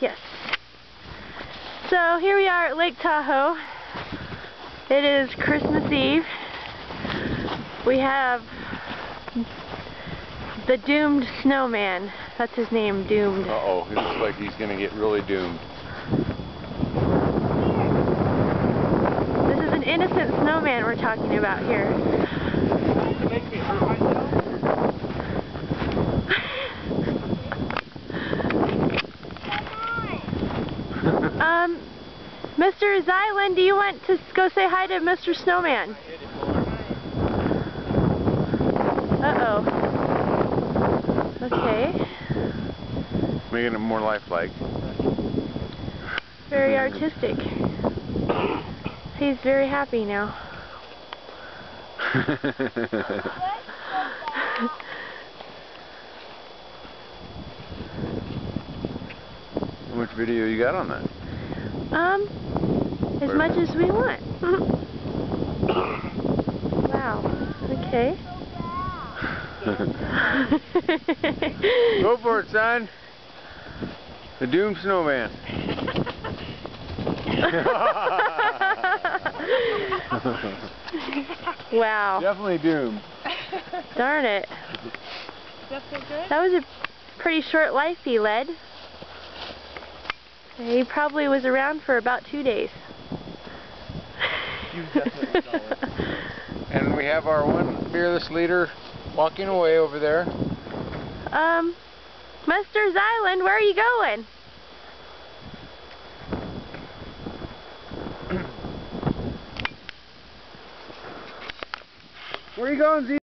Yes. So here we are at Lake Tahoe. It is Christmas Eve. We have the doomed snowman. That's his name, Doomed. Uh-oh, it looks like he's going to get really doomed. This is an innocent snowman we're talking about here. Mr. Zyland, do you want to go say hi to Mr. Snowman? Uh-oh. Okay. Making it more lifelike. Very artistic. He's very happy now. How much video you got on that? As much as we want. Wow. Okay. Go for it, son. The doomed snowman. Wow. Definitely doomed. Darn it. That was a pretty short life he led. He probably was around for about 2 days. And we have our one fearless leader walking away over there. Mr. Zyland, where are you going? Where are you going, Z?